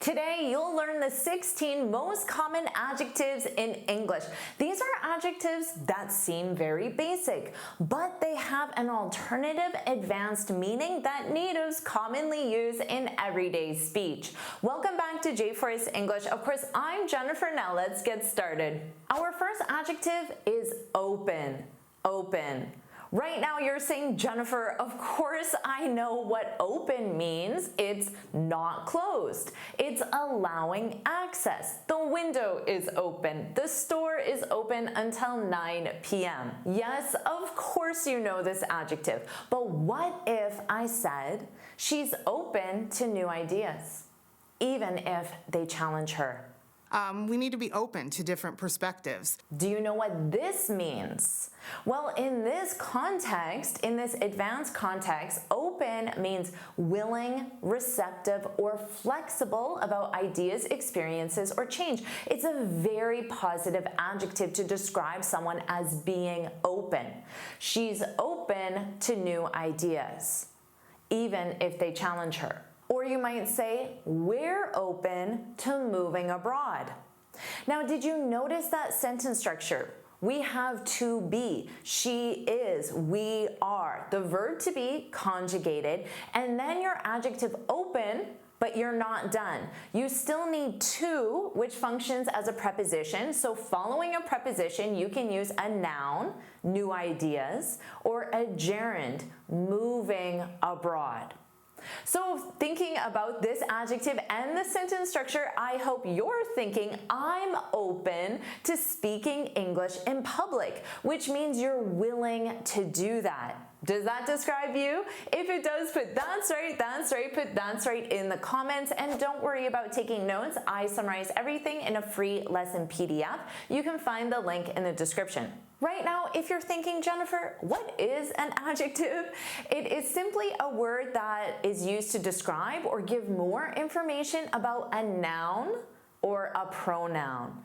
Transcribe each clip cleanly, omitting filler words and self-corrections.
Today, you'll learn the 16 most common adjectives in English. These are adjectives that seem very basic, but they have an alternative advanced meaning that natives commonly use in everyday speech. Welcome back to JForrest English. Of course, I'm Jennifer. Now let's get started. Our first adjective is open. Open. Right now you're saying, Jennifer, of course I know what open means. It's not closed. It's allowing access. The window is open. The store is open until 9 p.m. Yes, of course you know this adjective. But what if I said she's open to new ideas, even if they challenge her? We need to be open to different perspectives. Do you know what this means? Well, in this context, in this advanced context, open means willing, receptive, or flexible about ideas, experiences, or change. It's a very positive adjective to describe someone as being open. She's open to new ideas, even if they challenge her. Or you might say, we're open to moving abroad. Now, did you notice that sentence structure? We have to be, she is, we are. The verb to be conjugated, and then your adjective open, but you're not done. You still need to, which functions as a preposition. So following a preposition, you can use a noun, new ideas, or a gerund, moving abroad. So thinking about this adjective and the sentence structure, I hope you're thinking, I'm open to speaking English in public, which means you're willing to do that. Does that describe you? If it does, put that's right, put that's right in the comments. And don't worry about taking notes. I summarize everything in a free lesson PDF. You can find the link in the description. Right now, if you're thinking, Jennifer, what is an adjective? It is simply a word that is used to describe or give more information about a noun or a pronoun.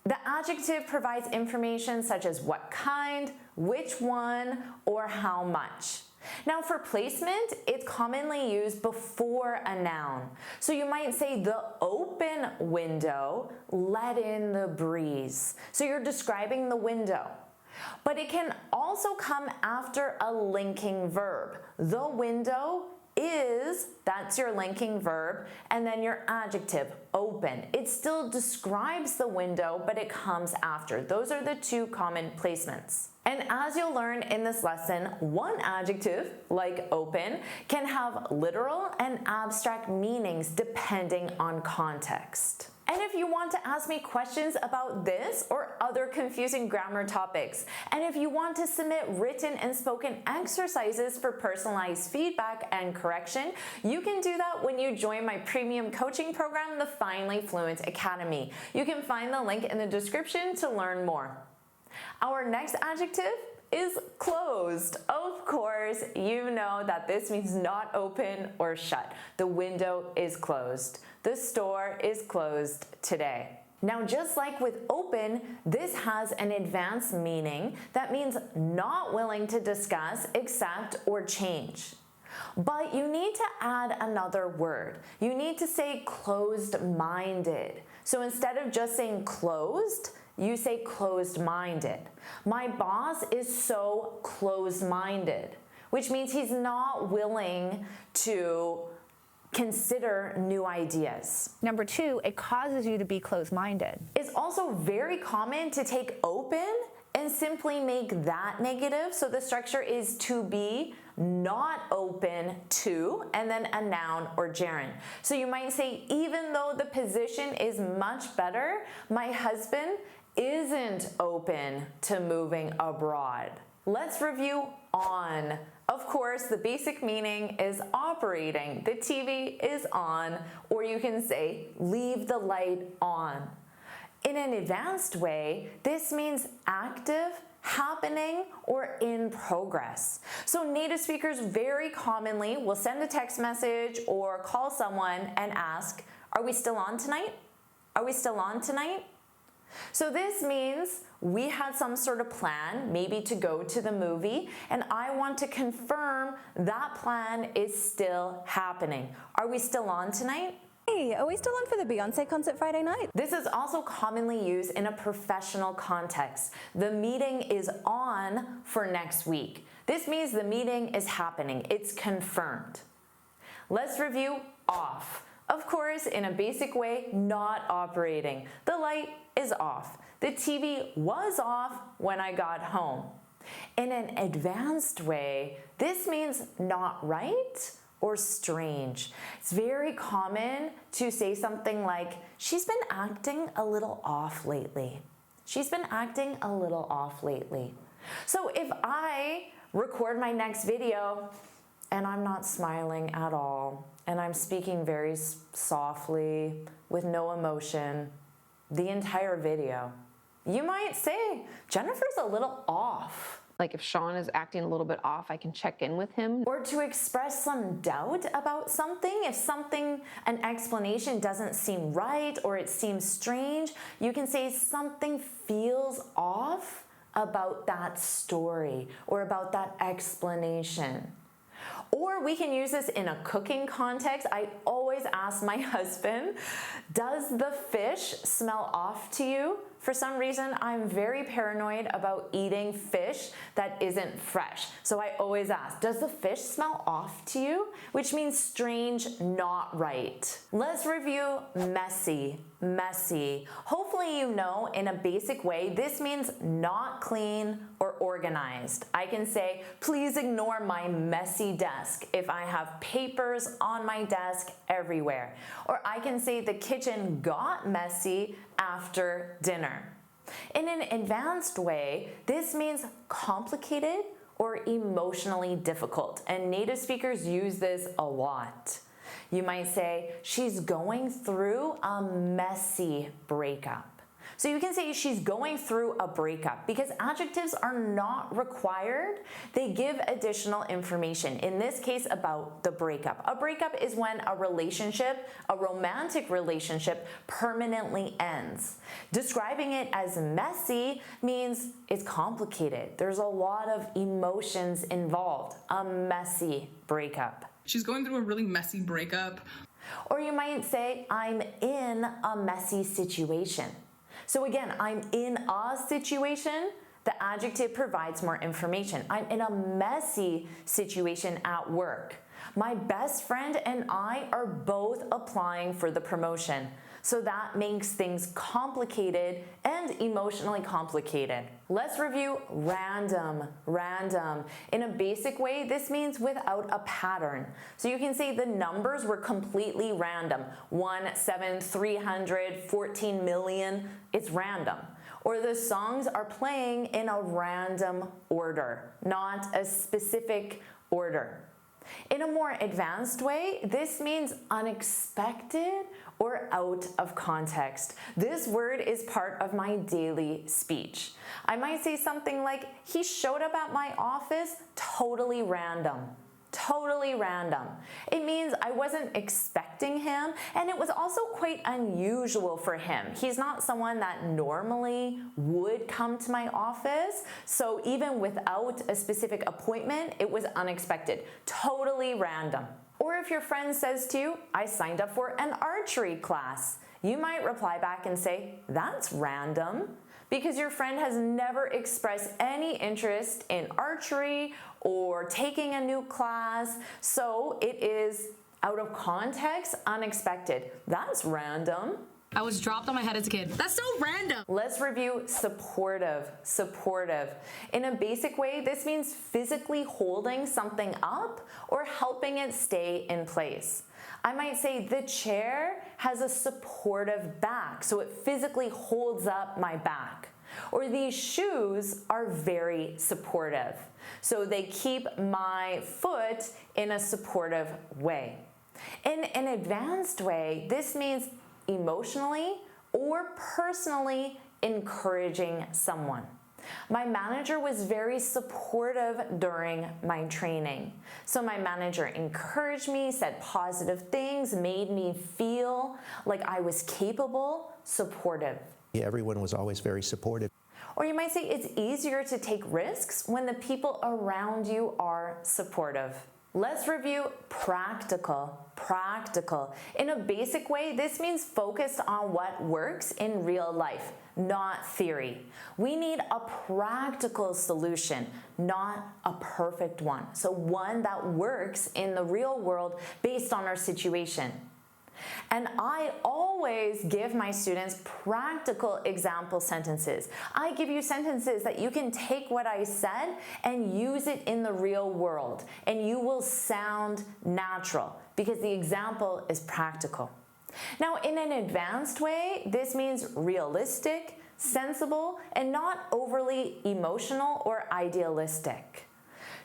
The adjective provides information such as what kind, which one, or how much. Now for placement, it's commonly used before a noun. So you might say the open window let in the breeze. So you're describing the window. But it can also come after a linking verb. The window is, that's your linking verb, and then your adjective, open. It still describes the window, but it comes after. Those are the two common placements. And as you'll learn in this lesson, one adjective, like open, can have literal and abstract meanings depending on context. And if you want to ask me questions about this or other confusing grammar topics, and if you want to submit written and spoken exercises for personalized feedback and correction, you can do that when you join my premium coaching program, the Finally Fluent Academy. You can find the link in the description to learn more. Our next adjective is closed. Of course, you know that this means not open or shut. The window is closed. The store is closed today. Now, just like with open, this has an advanced meaning that means not willing to discuss, accept, or change. But you need to add another word. You need to say closed-minded. So instead of just saying closed, you say closed-minded. My boss is so closed-minded, which means he's not willing to consider new ideas. Number two, it causes you to be closed-minded. It's also very common to take open and simply make that negative. So the structure is to be, not open to, and then a noun or gerund. So you might say, even though the position is much better, my husband isn't open to moving abroad. Let's review on. Of course, the basic meaning is operating. The TV is on, or you can say, leave the light on. In an advanced way, this means active, happening, or in progress. So native speakers very commonly will send a text message or call someone and ask, are we still on tonight? Are we still on tonight? So this means we had some sort of plan, maybe to go to the movie, and I want to confirm that plan is still happening. Are we still on tonight? Hey, are we still on for the Beyonce concert Friday night? This is also commonly used in a professional context. The meeting is on for next week. This means the meeting is happening. It's confirmed. Let's review off. Of course, in a basic way, not operating. The light is off. The TV was off when I got home. In an advanced way, this means not right or strange. It's very common to say something like, she's been acting a little off lately. She's been acting a little off lately. So if I record my next video and I'm not smiling at all, and I'm speaking very softly with no emotion the entire video, you might say, Jennifer's a little off. Like if Sean is acting a little bit off, I can check in with him. Or to express some doubt about something, if an explanation doesn't seem right or it seems strange, you can say something feels off about that story or about that explanation. Or we can use this in a cooking context. I always ask my husband, does the fish smell off to you? For some reason, I'm very paranoid about eating fish that isn't fresh. So I always ask, does the fish smell off to you? Which means strange, not right. Let's review messy. Messy. Hopefully you know in a basic way, this means not clean or organized. I can say, please ignore my messy desk if I have papers on my desk everywhere. Or I can say the kitchen got messy after dinner. In an advanced way, this means complicated or emotionally difficult, and native speakers use this a lot. You might say, she's going through a messy breakup. So you can say she's going through a breakup because adjectives are not required. They give additional information, in this case about the breakup. A breakup is when a relationship, a romantic relationship, permanently ends. Describing it as messy means it's complicated. There's a lot of emotions involved. A messy breakup. She's going through a really messy breakup. Or you might say, I'm in a messy situation. So again, I'm in a situation, the adjective provides more information. I'm in a messy situation at work. My best friend and I are both applying for the promotion. So that makes things complicated and emotionally complicated. Let's review random. Random. In a basic way, this means without a pattern. So you can say the numbers were completely random. 1, 7, 300, 14 million. It's random. Or the songs are playing in a random order, not a specific order. In a more advanced way, this means unexpected or out of context. This word is part of my daily speech. I might say something like, he showed up at my office totally random. Totally random. It means I wasn't expecting him, and it was also quite unusual for him. He's not someone that normally would come to my office, so even without a specific appointment, it was unexpected. Totally random. Or if your friend says to you, I signed up for an archery class, you might reply back and say, that's random, because your friend has never expressed any interest in archery or taking a new class, so it is out of context, unexpected. That's random. I was dropped on my head as a kid. That's so random. Let's review supportive. Supportive. In a basic way, this means physically holding something up or helping it stay in place. I might say the chair has a supportive back, so it physically holds up my back. Or these shoes are very supportive, so they keep my foot in a supportive way. In an advanced way, this means emotionally or personally encouraging someone. My manager was very supportive during my training. So my manager encouraged me, said positive things, made me feel like I was capable, supportive. Everyone was always very supportive. Or you might say it's easier to take risks when the people around you are supportive. Let's review practical. Practical. In a basic way, this means focused on what works in real life, not theory. We need a practical solution, not a perfect one. So one that works in the real world based on our situation. And I always give my students practical example sentences. I give you sentences that you can take what I said and use it in the real world, and you will sound natural because the example is practical. Now, in an advanced way, this means realistic, sensible, and not overly emotional or idealistic.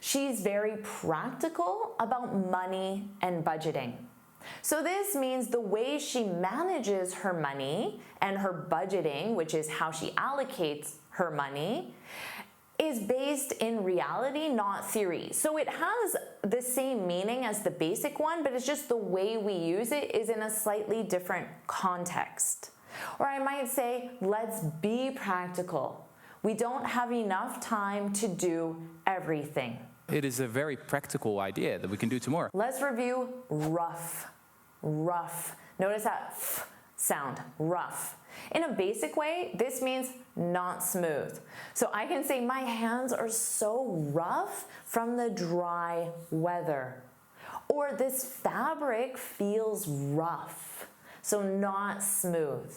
She's very practical about money and budgeting. So this means the way she manages her money and her budgeting, which is how she allocates her money, is based in reality, not theory. So it has the same meaning as the basic one, but it's just the way we use it is in a slightly different context. Or I might say, let's be practical. We don't have enough time to do everything. It is a very practical idea that we can do tomorrow. Let's review rough. Rough. Notice that f sound, rough. In a basic way, this means not smooth. So I can say my hands are so rough from the dry weather. Or this fabric feels rough, so not smooth.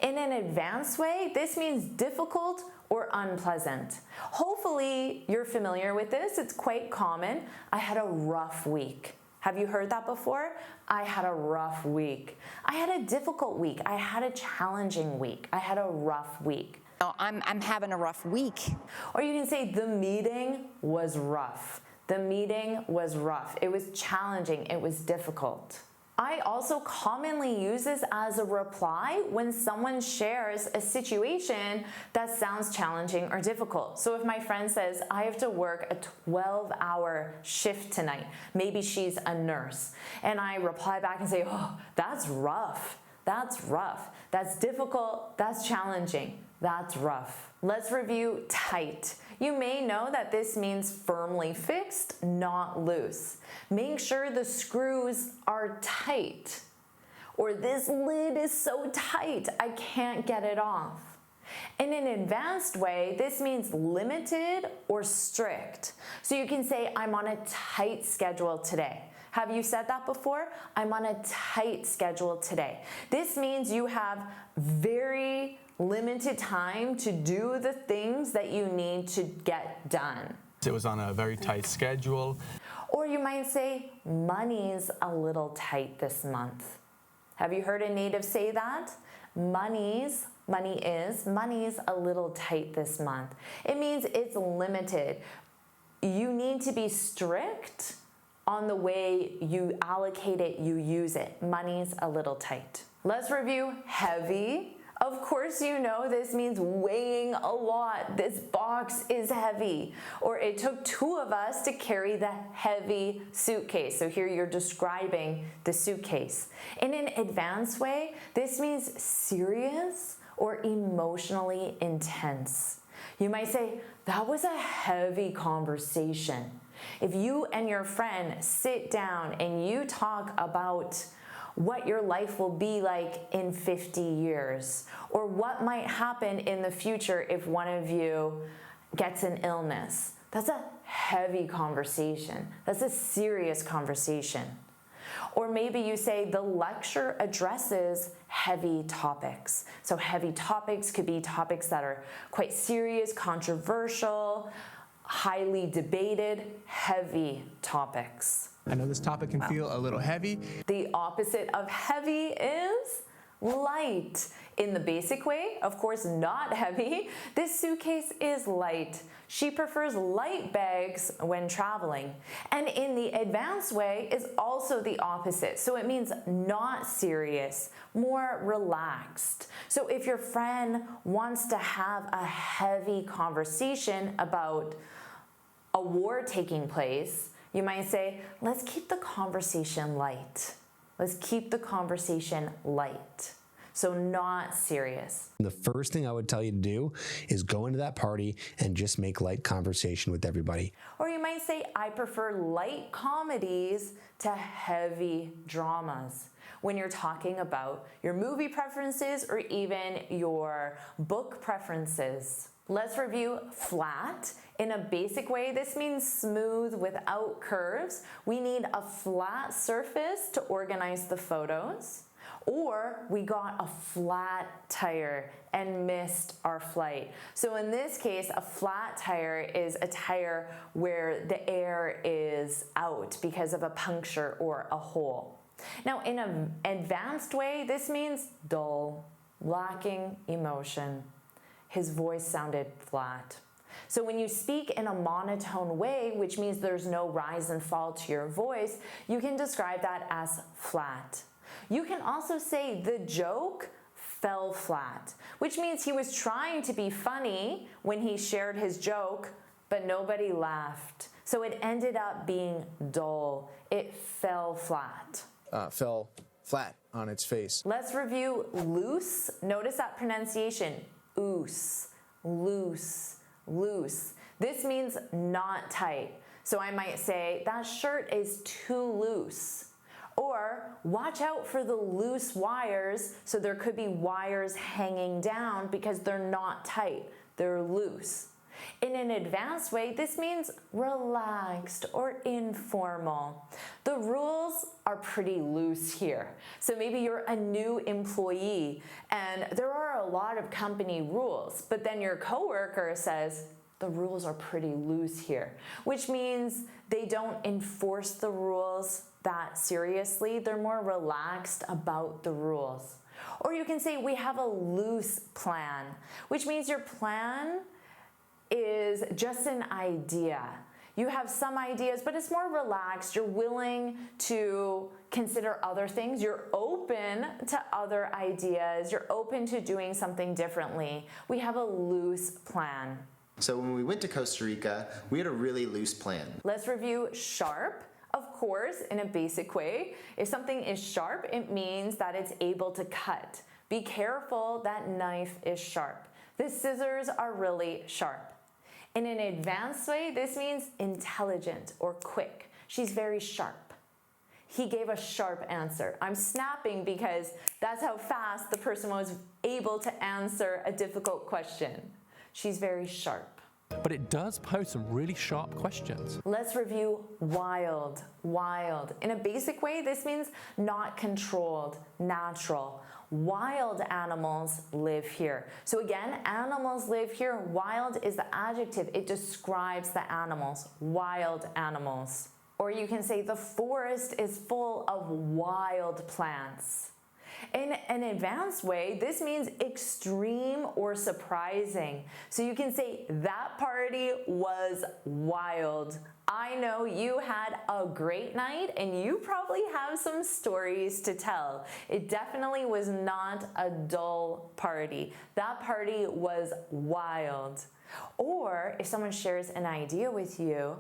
In an advanced way, this means difficult or unpleasant. Hopefully you're familiar with this. It's quite common. I had a rough week. Have you heard that before? I had a rough week. I had a difficult week. I had a challenging week. I had a rough week. Oh, I'm having a rough week. Or you can say the meeting was rough. The meeting was rough. It was challenging. It was difficult. I also commonly use this as a reply when someone shares a situation that sounds challenging or difficult. So if my friend says, I have to work a 12-hour shift tonight, maybe she's a nurse, and I reply back and say, oh, that's rough. That's rough. That's difficult. That's challenging. That's rough. Let's review tight. You may know that this means firmly fixed, not loose. Make sure the screws are tight. Or this lid is so tight, I can't get it off. In an advanced way, this means limited or strict. So you can say, I'm on a tight schedule today. Have you said that before? I'm on a tight schedule today. This means you have very limited time to do the things that you need to get done. It was on a very tight schedule. Or you might say, money's a little tight this month. Have you heard a native say that? Money's a little tight this month. It means it's limited. You need to be strict on the way you allocate it, you use it. Money's a little tight. Let's review heavy. Of course, you know this means weighing a lot. This box is heavy. Or it took two of us to carry the heavy suitcase. So here you're describing the suitcase. In an advanced way, this means serious or emotionally intense. You might say, that was a heavy conversation. If you and your friend sit down and you talk about what your life will be like in 50 years, or what might happen in the future if one of you gets an illness. That's a heavy conversation. That's a serious conversation. Or maybe you say the lecture addresses heavy topics. So heavy topics could be topics that are quite serious, controversial, highly debated, heavy topics. I know this topic can feel a little heavy. The opposite of heavy is light. In the basic way, of course, not heavy. This suitcase is light. She prefers light bags when traveling. And in the advanced way is also the opposite. So it means not serious, more relaxed. So if your friend wants to have a heavy conversation about a war taking place, you might say, let's keep the conversation light. Let's keep the conversation light. so not serious. The first thing I would tell you to do is go into that party and just make light conversation with everybody. Or you might say, I prefer light comedies to heavy dramas. When you're talking about your movie preferences or even your book preferences. Let's review flat. In a basic way, this means smooth without curves. We need a flat surface to organize the photos. Or we got a flat tire and missed our flight. So in this case, a flat tire is a tire where the air is out because of a puncture or a hole. Now, in an advanced way, this means dull, lacking emotion. His voice sounded flat. So when you speak in a monotone way, which means there's no rise and fall to your voice, you can describe that as flat. You can also say the joke fell flat, which means he was trying to be funny when he shared his joke, but nobody laughed. So it ended up being dull. It fell flat. Fell flat on its face. Let's review loose. Notice that pronunciation. Oose, loose, loose. This means not tight. So I might say, that shirt is too loose. Or watch out for the loose wires. So there could be wires hanging down because they're not tight. They're loose. In an advanced way, this means relaxed or informal. The rules are pretty loose here. So maybe you're a new employee and there are a lot of company rules, but then your coworker says, the rules are pretty loose here, which means they don't enforce the rules that seriously. They're more relaxed about the rules. Or you can say, we have a loose plan, which means your plan is just an idea. You have some ideas, but it's more relaxed. You're willing to consider other things. You're open to other ideas. You're open to doing something differently. We have a loose plan. So when we went to Costa Rica, we had a really loose plan. Let's review sharp. Of course, in a basic way, if something is sharp, it means that it's able to cut. Be careful, that knife is sharp. The scissors are really sharp. In an advanced way, this means intelligent or quick. She's very sharp. He gave a sharp answer. I'm snapping because that's how fast the person was able to answer a difficult question. She's very sharp. But it does pose some really sharp questions. Let's review wild, wild. In a basic way, this means not controlled, natural. Wild animals live here. So again, animals live here. Wild is the adjective. It describes the animals, wild animals. Or you can say the forest is full of wild plants. In an advanced way, this means extreme or surprising. So you can say that party was wild. I know you had a great night and you probably have some stories to tell. It definitely was not a dull party. That party was wild. Or if someone shares an idea with you,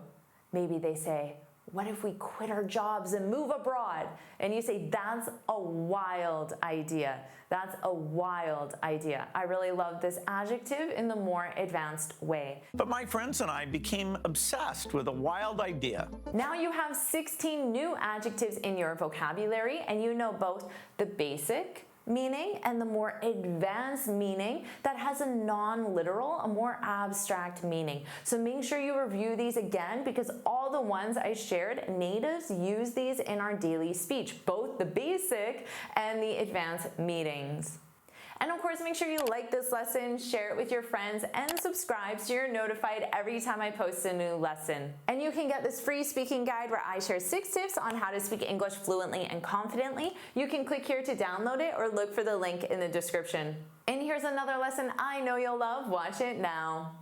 maybe they say, what if we quit our jobs and move abroad? And you say, that's a wild idea. That's a wild idea. I really love this adjective in the more advanced way. But my friends and I became obsessed with a wild idea. Now you have 16 new adjectives in your vocabulary, and you know both the basic meaning and the more advanced meaning that has a non-literal, a more abstract meaning. So make sure you review these again because all the ones I shared, natives use these in our daily speech, both the basic and the advanced meanings. And of course, make sure you like this lesson, share it with your friends, and subscribe so you're notified every time I post a new lesson. And you can get this free speaking guide where I share 6 tips on how to speak English fluently and confidently. You can click here to download it or look for the link in the description. And here's another lesson I know you'll love. Watch it now.